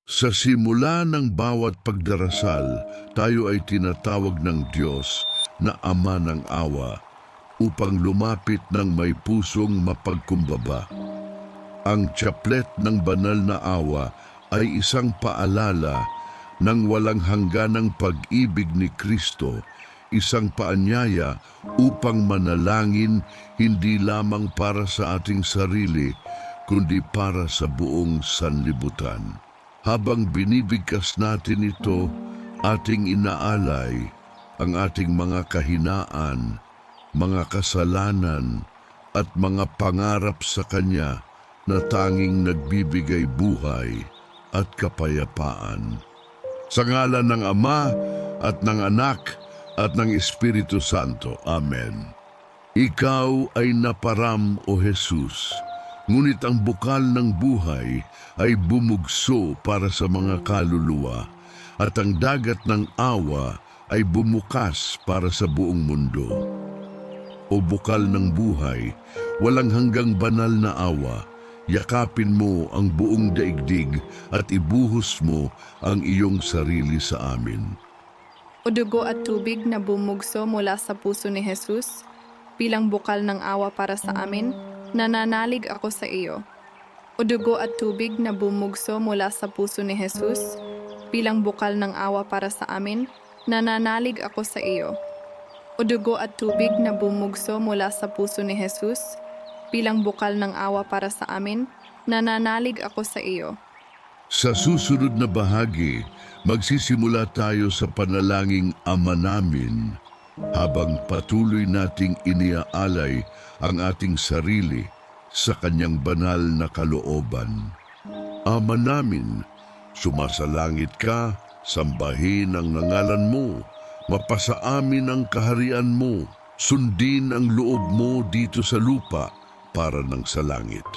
Sa simula ng bawat pagdarasal, tayo ay tinatawag ng Diyos na Ama ng Awa upang lumapit ng may pusong mapagkumbaba. Ang chaplet ng banal na awa ay isang paalala ng walang hangganang pag-ibig ni Kristo, isang paanyaya upang manalangin hindi lamang para sa ating sarili, kundi para sa buong sanlibutan. Habang binibigkas natin ito, ating inaalay ang ating mga kahinaan, mga kasalanan, at mga pangarap sa Kanya na tanging nagbibigay buhay at kapayapaan. Sa ngalan ng Ama at ng Anak at ng Espiritu Santo. Amen. Ikaw ay naparam, O Jesus, ngunit ang bukal ng buhay ay bumugso para sa mga kaluluwa, at ang dagat ng awa ay bumukas para sa buong mundo. O bukal ng buhay, walang hanggang banal na awa, yakapin mo ang buong daigdig at ibuhos mo ang iyong sarili sa amin. O dugo at tubig na bumugso mula sa puso ni Jesus, bilang bukal ng awa para sa amin, nananalig ako sa iyo. O dugo at tubig na bumugso mula sa puso ni Jesus, bilang bukal ng awa para sa amin, nananalig ako sa iyo. O dugo at tubig na bumugso mula sa puso ni Jesus, bilang bukal ng awa para sa amin, nananalig ako sa iyo. Sa susunod na bahagi, magsisimula tayo sa panalangin Ama namin habang patuloy nating iniaalay ang ating sarili sa Kanyang banal na kalooban. Ama namin, sumasalangit ka, sambahin ang ngalan mo, mapasa amin ang kaharian mo, sundin ang loob mo dito sa lupa para ng sa langit.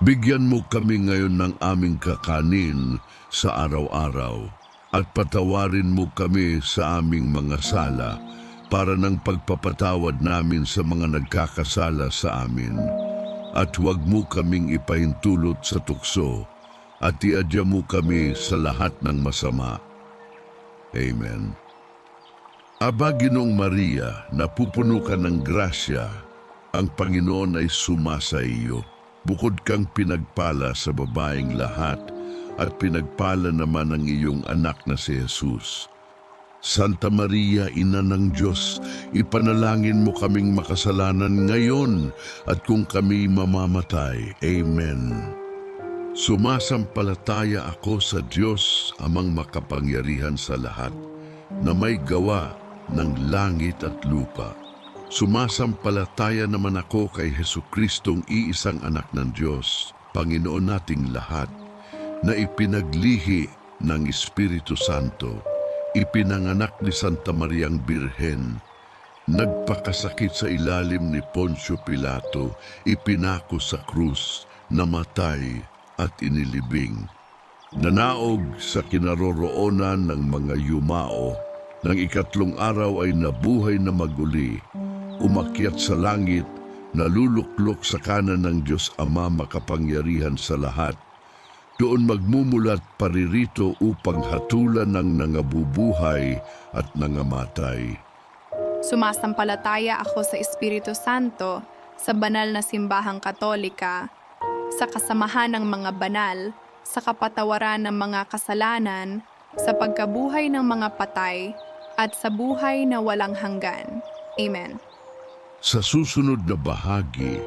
Bigyan mo kami ngayon ng aming kakanin sa araw-araw at patawarin mo kami sa aming mga sala para ng pagpapatawad namin sa mga nagkakasala sa amin. At huwag mo kaming ipahintulot sa tukso at iadya mo kami sa lahat ng masama. Amen. Aba, Ginoong Maria, napupuno ka ng grasya, ang Panginoon ay sumasa iyo. Bukod kang pinagpala sa babaeng lahat at pinagpala naman ang iyong anak na si Jesus. Santa Maria, Ina ng Diyos, ipanalangin mo kaming makasalanan ngayon at kung kami mamamatay. Amen. Sumasampalataya ako sa Diyos, Amang makapangyarihan sa lahat, na may gawa ng langit at lupa. Sumasampalataya naman ako kay Jesukristong iisang anak ng Diyos, Panginoon nating lahat, na ipinaglihi ng Espiritu Santo, ipinanganak ni Santa Mariang Birhen, nagpakasakit sa ilalim ni Poncio Pilato, ipinako sa krus, namatay at inilibing. Nanaog sa kinaroroonan ng mga yumao, ng ikatlong araw ay nabuhay na maguli, umakyat sa langit, naluluklok sa kanan ng Diyos Ama makapangyarihan sa lahat. Doon magmumulat paririto upang hatulan ng nangabubuhay at nangamatay. Sumasampalataya ako sa Espiritu Santo, sa banal na simbahang katolika, sa kasamahan ng mga banal, sa kapatawaran ng mga kasalanan, sa pagkabuhay ng mga patay, at sa buhay na walang hanggan. Amen. Sa susunod na bahagi,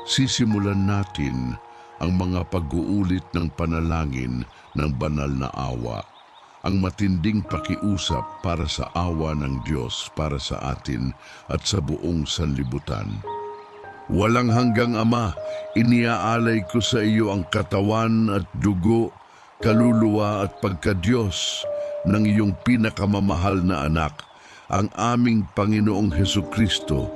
sisimulan natin ang mga pag-uulit ng panalangin ng banal na awa, ang matinding pakiusap para sa awa ng Diyos para sa atin at sa buong sanlibutan. Walang hanggang Ama, iniaalay ko sa iyo ang katawan at dugo, kaluluwa at pagka-Diyos ng iyong pinakamamahal na anak, ang aming Panginoong Hesukristo,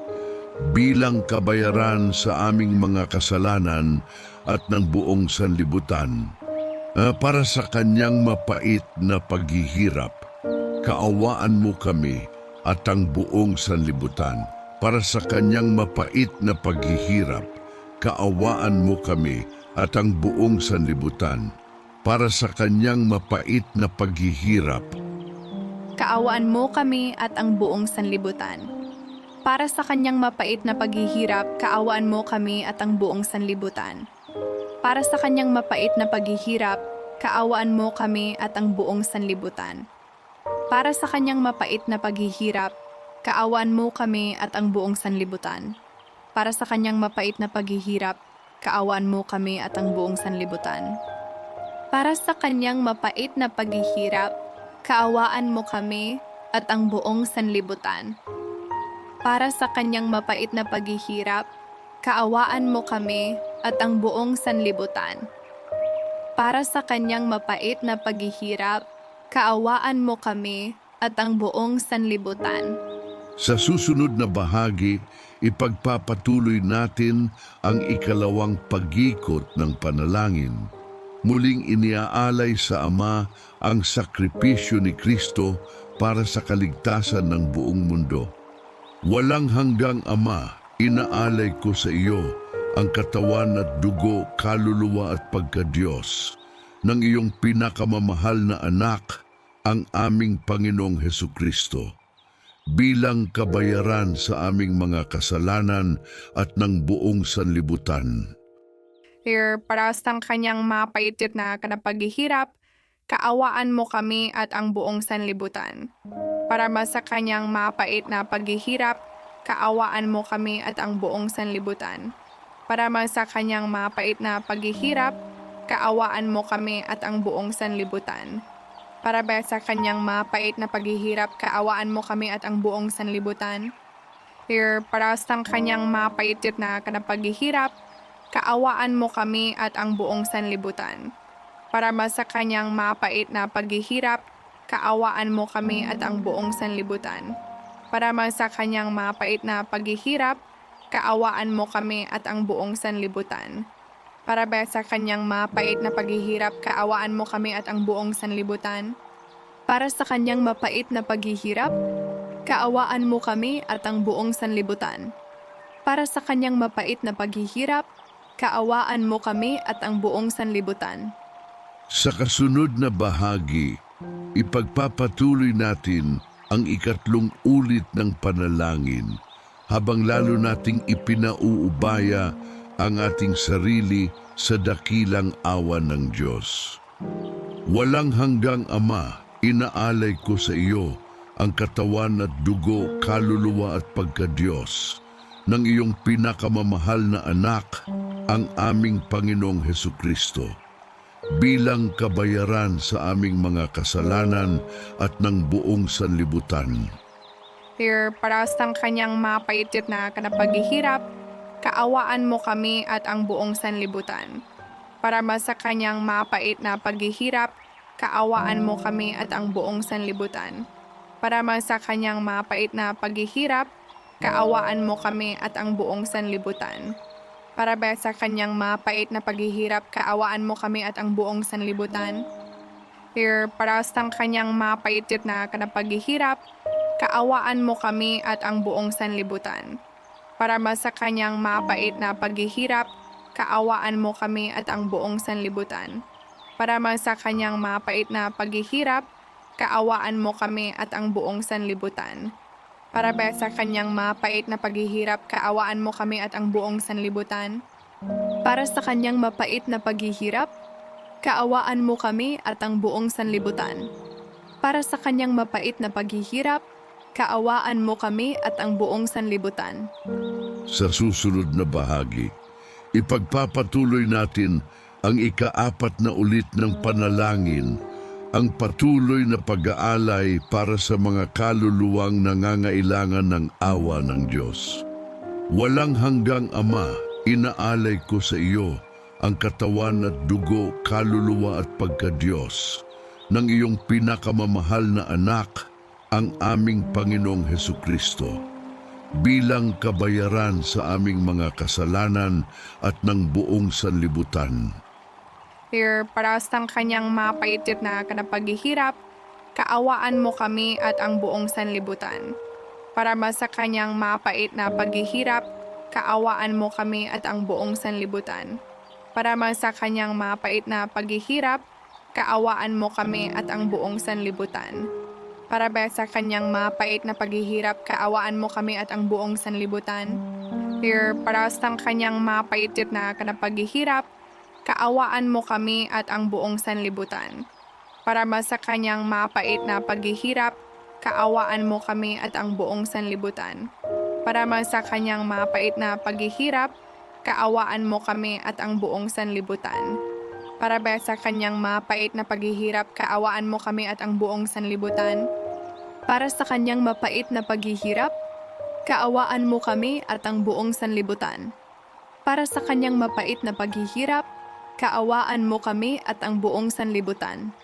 bilang kabayaran sa aming mga kasalanan at ng buong sanlibutan. Para sa kanyang mapait na paghihirap, kaawaan mo kami at ang buong sanlibutan. Para sa kanyang mapait na paghihirap, kaawaan mo kami at ang buong sanlibutan. para sa kanyang mapait na paghihirap, Kaawaan mo kami at ang buong sanlibutan. Para sa kanyang mapait na paghihirap, kaawaan mo kami at ang buong sanlibutan. Para sa kanyang mapait na paghihirap, kaawaan mo kami at ang buong sanlibutan. Para sa kanyang mapait na paghihirap, kaawaan mo kami at ang buong sanlibutan. Para sa kanyang mapait na paghihirap, kaawaan mo kami at ang buong sanlibutan. Para sa kanyang mapait na paghihirap, kaawaan mo kami at ang buong sanlibutan. Para sa kanyang mapait na paghihirap, kaawaan mo kami at ang buong sanlibutan. Para sa kanyang mapait na paghihirap, kaawaan mo kami at ang buong sanlibutan. sa susunod na bahagi, ipagpapatuloy natin ang ikalawang pag-ikot ng panalangin. Muling iniaalay sa Ama ang sakripisyo ni Kristo para sa kaligtasan ng buong mundo. Walang hanggang Ama, inaalay ko sa iyo ang katawan at dugo, kaluluwa at pagka-Diyos ng iyong pinakamamahal na anak, ang aming Panginoong Hesukristo, bilang kabayaran sa aming mga kasalanan at ng buong sanlibutan. Para sa kanyang mapaitit na kanapaghihirap, kaawaan mo kami at ang buong sanlibutan. Para sa kanyang mapait na paghihirap, kaawaan mo kami at ang buong sanlibutan. Para sa kanyang mapait na paghihirap, kaawaan mo kami at ang buong sanlibutan. Para sa kanyang mapait na paghihirap, kaawaan mo kami at ang buong sanlibutan. Para sa kanyang mapaitit na kanapaghihirap, kaawaan mo kami at ang buong sanlibutan. Para sa kanyang mapait na paghihirap, kaawaan mo kami at ang buong sanlibutan. Para sa kanyang mapait na paghihirap, kaawaan mo kami at ang buong sanlibutan. Para sa kanyang mapait na paghihirap, kaawaan mo kami at ang buong sanlibutan. Para sa kanyang mapait na paghihirap, kaawaan mo kami at ang buong sanlibutan. Para sa kanyang mapait na paghihirap, kaawaan mo kami at ang buong sanlibutan. Sa kasunod na bahagi, ipagpapatuloy natin ang ikatlong ulit ng panalangin habang lalo nating ipinauubaya ang ating sarili sa dakilang awa ng Diyos. Walang hanggang Ama, inaalay ko sa iyo ang katawan at dugo, kaluluwa at pagka-Diyos ng iyong pinakamamahal na anak, ang aming Panginoong Hesukristo, bilang kabayaran sa aming mga kasalanan at ng buong sanlibutan. Para sa kanyang mapaitit na kanapaghihirap, kaawaan mo kami at ang buong sanlibutan. Para sa kanyang mapait na paghihirap, kaawaan mo kami at ang buong sanlibutan. Para sa kanyang mapait na paghihirap, kaawaan mo kami at ang buong sanlibutan. Para sa kanyang mapait na paghihirap, kaawaan mo kami at ang buong sanlibutan. Para sa kanyang mapaitit na kanapaghihirap, kaawaan mo kami at ang buong sanlibutan. Para sa kanyang mapait na paghihirap, kaawaan mo kami at ang buong sanlibutan. Para sa kanyang mapait na paghihirap, kaawaan mo kami at ang buong sanlibutan. Para sa kanyang mapait na paghihirap, kaawaan mo kami at ang buong sanlibutan. Para sa kanyang mapait na paghihirap, kaawaan mo kami at ang buong sanlibutan. Para sa kanyang mapait na paghihirap, kaawaan mo kami at ang buong sanlibutan. Sa susunod na bahagi, ipagpapatuloy natin ang ika-4 na ulit ng panalangin, ang patuloy na pag-aalay para sa mga kaluluwang nangangailangan ng awa ng Diyos. Walang hanggang Ama, inaalay ko sa iyo ang katawan at dugo, kaluluwa at pagka-Diyos ng iyong pinakamamahal na anak, ang aming Panginoong Hesukristo, bilang kabayaran sa aming mga kasalanan at ng buong sanlibutan. Para sa kanyang mapaitit na kanapaghihirap, kaawaan mo kami at ang buong sanlibutan. Para sa kanyang mapait na paghihirap, kaawaan mo kami at ang buong sanlibutan. Para sa kanyang mapait na paghihirap, kaawaan mo kami at ang buong sanlibutan. Para ba sa kanyang mapait na paghihirap, kaawaan mo kami at ang buong sanlibutan. Para sa kanyang mapait na paghihirap, kaawaan mo kami at ang buong sanlibutan. Para ba sa kanyang mapait na paghihirap, kaawaan mo kami at ang buong sanlibutan. Para ba sa kanyang mapait na paghihirap, kaawaan mo kami at ang buong sanlibutan. Para ba sa kanyang mapait na paghihirap, kaawaan mo kami at ang buong sanlibutan. Para sa kanyang mapait na paghihirap, kaawaan mo kami at ang buong sanlibutan. Para sa kanyang mapait na paghihirap, kaawaan mo kami at ang buong sanlibutan.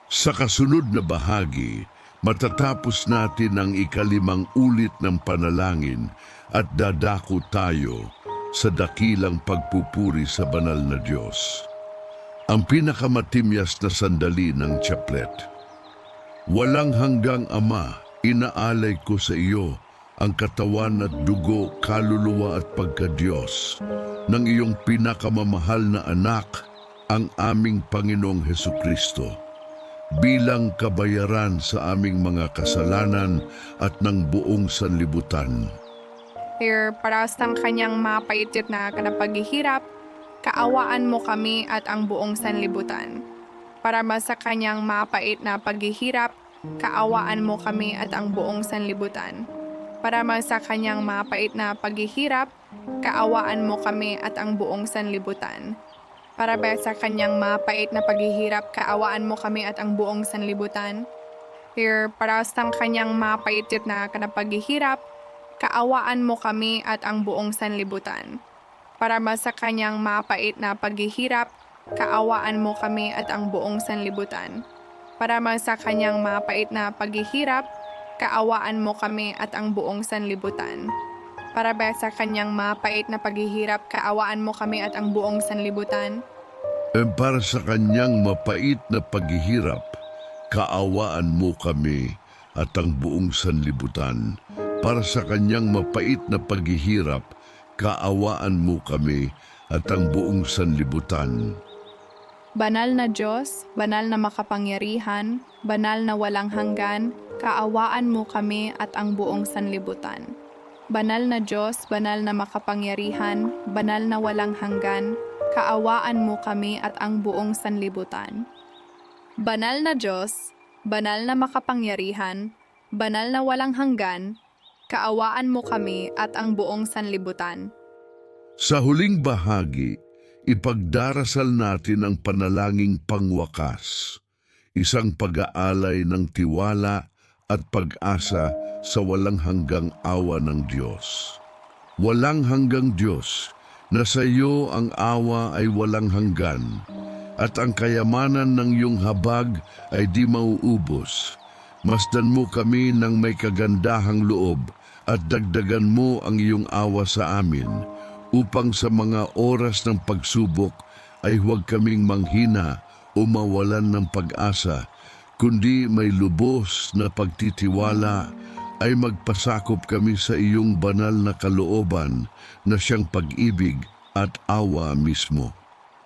Sa kasunod na bahagi, matatapos natin ang ikalimang ulit ng panalangin at dadako tayo sa dakilang pagpupuri sa banal na Diyos. Ang pinakamatimyas na sandali ng chaplet. Walang hanggang Ama, inaalay ko sa iyo ang katawan at dugo, kaluluwa at pagka-Diyos ng iyong pinakamamahal na anak, ang aming Panginoong Hesukristo, bilang kabayaran sa aming mga kasalanan at ng buong sanlibutan. Para sa kanyang mapait na paghihirap, kaawaan mo kami at ang buong sanlibutan. Para ba sa kanyang mapait na paghihirap, kaawaan mo kami at ang buong sanlibutan. Para ba sa kanyang mapait na paghihirap, kaawaan mo kami at ang buong sanlibutan. Para ba sa kanyang mapait na paghihirap, kaawaan mo kami at ang buong sanlibutan. Para sa kanyang mapait na paghihirap, kaawaan mo kami at ang buong sanlibutan. Para ba sa kanyang mapait na paghihirap, kaawaan mo kami at ang buong sanlibutan. Para ba sa kanyang mapait na paghihirap, kaawaan mo kami at ang buong sanlibutan. Para ba sa kanyang mapait na paghihirap, kaawaan mo kami at ang buong sanlibutan. Para sa kanyang mapait na paghihirap, kaawaan mo kami at ang buong sanlibutan. Para sa kanyang mapait na paghihirap, kaawaan mo kami at ang buong sanlibutan. Banal na Diyos, banal na makapangyarihan, banal na walang hanggan, kaawaan mo kami at ang buong sanlibutan. Banal na Diyos, banal na makapangyarihan, banal na walang hanggan, kaawaan mo kami at ang buong sanlibutan. Banal na Diyos, banal na makapangyarihan, banal na walang hanggan, kaawaan mo kami at ang buong sanlibutan. Sa huling bahagi, ipagdarasal natin ang panalangin pangwakas, isang pag-aalay ng tiwala at pag-asa sa walang hanggang awa ng Diyos. Walang hanggang Diyos, na sa iyo ang awa ay walang hanggan, at ang kayamanan ng iyong habag ay di mauubos. Masdan mo kami ng may kagandahang loob at dagdagan mo ang iyong awa sa amin, upang sa mga oras ng pagsubok ay huwag kaming manghina o mawalan ng pag-asa, kundi may lubos na pagtitiwala ay magpasakop kami sa iyong banal na kalooban na siyang pag-ibig at awa mismo.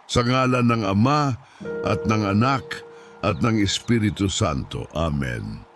Sa ngalan ng Ama at ng Anak at ng Espiritu Santo. Amen.